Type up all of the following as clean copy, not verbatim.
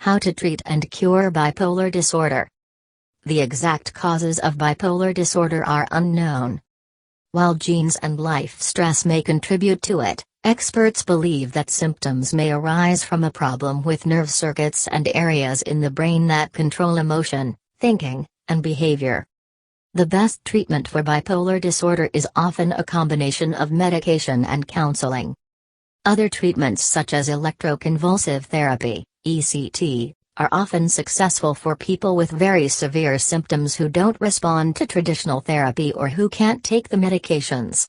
How to treat and cure bipolar disorder. The exact causes of bipolar disorder are unknown. While genes and life stress may contribute to it, experts believe that symptoms may arise from a problem with nerve circuits and areas in the brain that control emotion, thinking, and behavior. The best treatment for bipolar disorder is often a combination of medication and counseling. Other treatments such as electroconvulsive therapy, ECT, are often successful for people with very severe symptoms who don't respond to traditional therapy or who can't take the medications.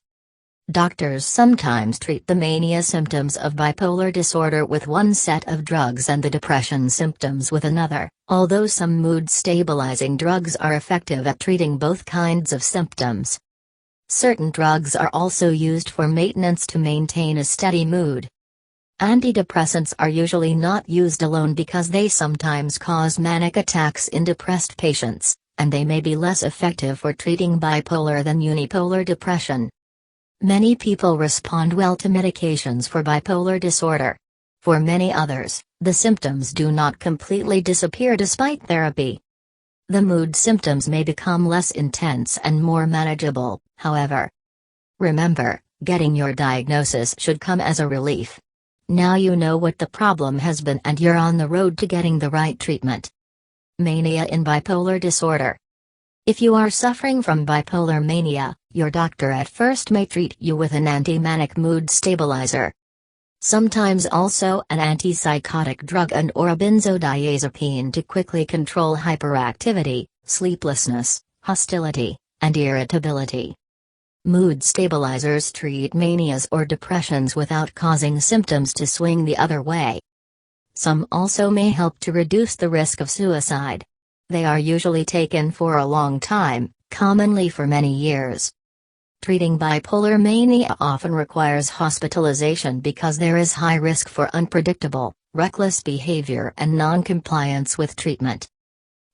Doctors sometimes treat the mania symptoms of bipolar disorder with one set of drugs and the depression symptoms with another, although some mood-stabilizing drugs are effective at treating both kinds of symptoms. Certain drugs are also used for maintenance to maintain a steady mood. Antidepressants are usually not used alone because they sometimes cause manic attacks in depressed patients, and they may be less effective for treating bipolar than unipolar depression. Many people respond well to medications for bipolar disorder. For many others, the symptoms do not completely disappear despite therapy. The mood symptoms may become less intense and more manageable, however. Remember, getting your diagnosis should come as a relief. Now you know what the problem has been and you're on the road to getting the right treatment. Mania in bipolar disorder. If you are suffering from bipolar mania, your doctor at first may treat you with an anti-manic mood stabilizer. Sometimes also an antipsychotic drug and/or a benzodiazepine to quickly control hyperactivity, sleeplessness, hostility, and irritability. Mood stabilizers treat manias or depressions without causing symptoms to swing the other way. Some also may help to reduce the risk of suicide. They are usually taken for a long time, commonly for many years. Treating bipolar mania often requires hospitalization because there is high risk for unpredictable, reckless behavior and non-compliance with treatment.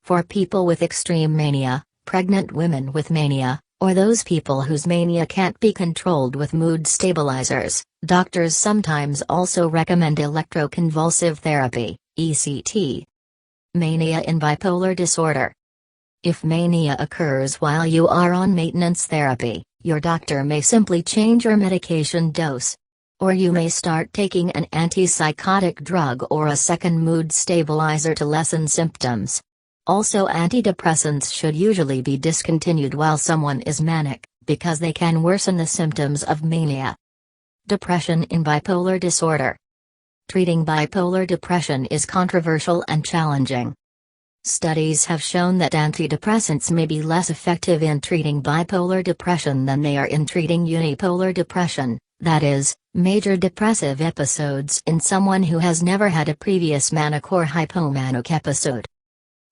For people with extreme mania, pregnant women with mania, or those people whose mania can't be controlled with mood stabilizers, doctors sometimes also recommend electroconvulsive therapy, ECT. Mania in bipolar disorder. If mania occurs while you are on maintenance therapy, your doctor may simply change your medication dose. Or you may start taking an antipsychotic drug or a second mood stabilizer to lessen symptoms. Also, antidepressants should usually be discontinued while someone is manic, because they can worsen the symptoms of mania. Depression in bipolar disorder. Treating bipolar depression is controversial and challenging. Studies have shown that antidepressants may be less effective in treating bipolar depression than they are in treating unipolar depression, that is, major depressive episodes in someone who has never had a previous manic or hypomanic episode.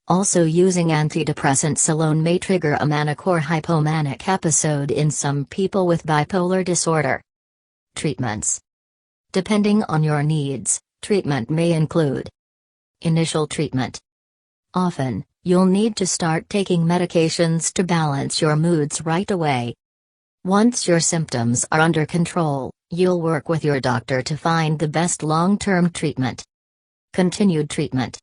Also, using antidepressants alone may trigger a manic or hypomanic episode in some people with bipolar disorder. Treatments. Depending on your needs, treatment may include initial treatment. Often, you'll need to start taking medications to balance your moods right away. Once your symptoms are under control, you'll work with your doctor to find the best long-term treatment. Continued treatment.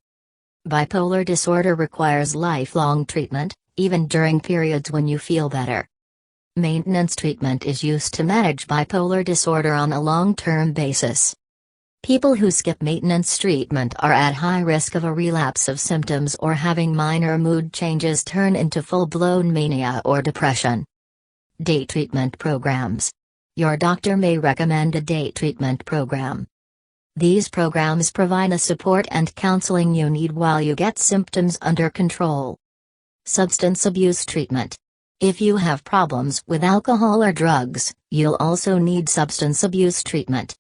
Bipolar disorder requires lifelong treatment, even during periods when you feel better. Maintenance treatment is used to manage bipolar disorder on a long-term basis. People who skip maintenance treatment are at high risk of a relapse of symptoms or having minor mood changes turn into full-blown mania or depression. Day treatment programs. Your doctor may recommend a day treatment program. These programs provide the support and counseling you need while you get symptoms under control. Substance abuse treatment. If you have problems with alcohol or drugs, you'll also need substance abuse treatment.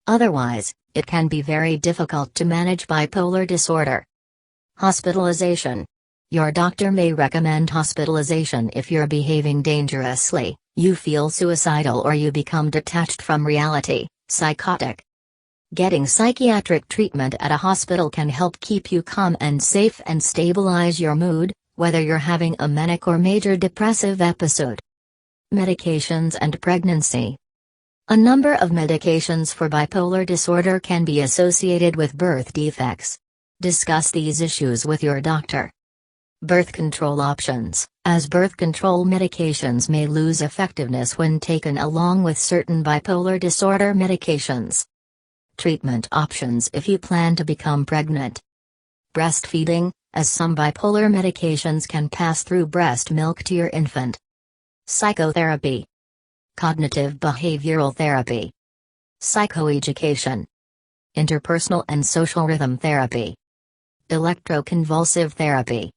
Otherwise, it can be very difficult to manage bipolar disorder. Hospitalization. Your doctor may recommend hospitalization if you're behaving dangerously, you feel suicidal, or you become detached from reality, psychotic. Getting psychiatric treatment at a hospital can help keep you calm and safe and stabilize your mood, whether you're having a manic or major depressive episode. Medications and pregnancy. A number of medications for bipolar disorder can be associated with birth defects. Discuss these issues with your doctor. Birth control options, as birth control medications may lose effectiveness when taken along with certain bipolar disorder medications. Treatment options if you plan to become pregnant. Breastfeeding, as some bipolar medications can pass through breast milk to your infant. Psychotherapy. Cognitive behavioral therapy. Psychoeducation. Interpersonal and social rhythm therapy. Electroconvulsive therapy.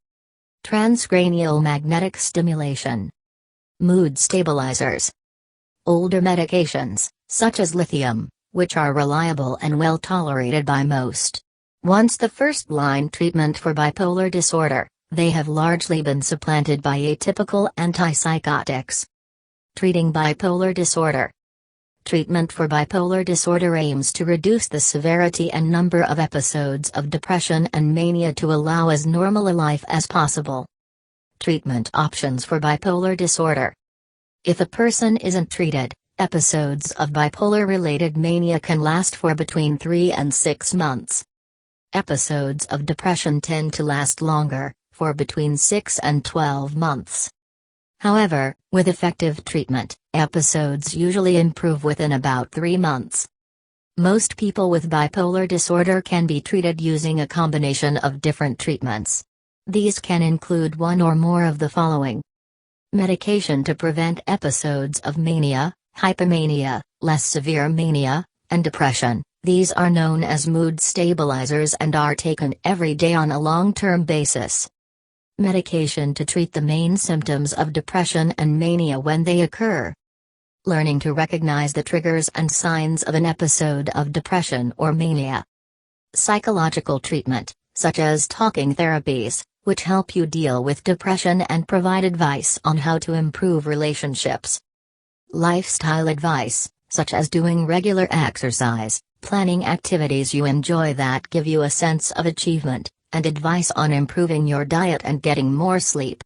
Transcranial magnetic stimulation. Mood stabilizers. Older medications, such as lithium, which are reliable and well tolerated by most. Once the first-line treatment for bipolar disorder, they have largely been supplanted by atypical antipsychotics. Treating bipolar disorder. Treatment for bipolar disorder aims to reduce the severity and number of episodes of depression and mania to allow as normal a life as possible. Treatment options for bipolar disorder. If a person isn't treated, episodes of bipolar-related mania can last for between 3 and 6 months. Episodes of depression tend to last longer, for between 6 and 12 months. However, with effective treatment, episodes usually improve within about 3 months. Most people with bipolar disorder can be treated using a combination of different treatments. These can include one or more of the following: medication to prevent episodes of mania, hypomania, less severe mania, and depression. These are known as mood stabilizers and are taken every day on a long-term basis. Medication to treat the main symptoms of depression and mania when they occur. Learning to recognize the triggers and signs of an episode of depression or mania. Psychological treatment, such as talking therapies, which help you deal with depression and provide advice on how to improve relationships. Lifestyle advice, such as doing regular exercise, planning activities you enjoy that give you a sense of achievement, and advice on improving your diet and getting more sleep.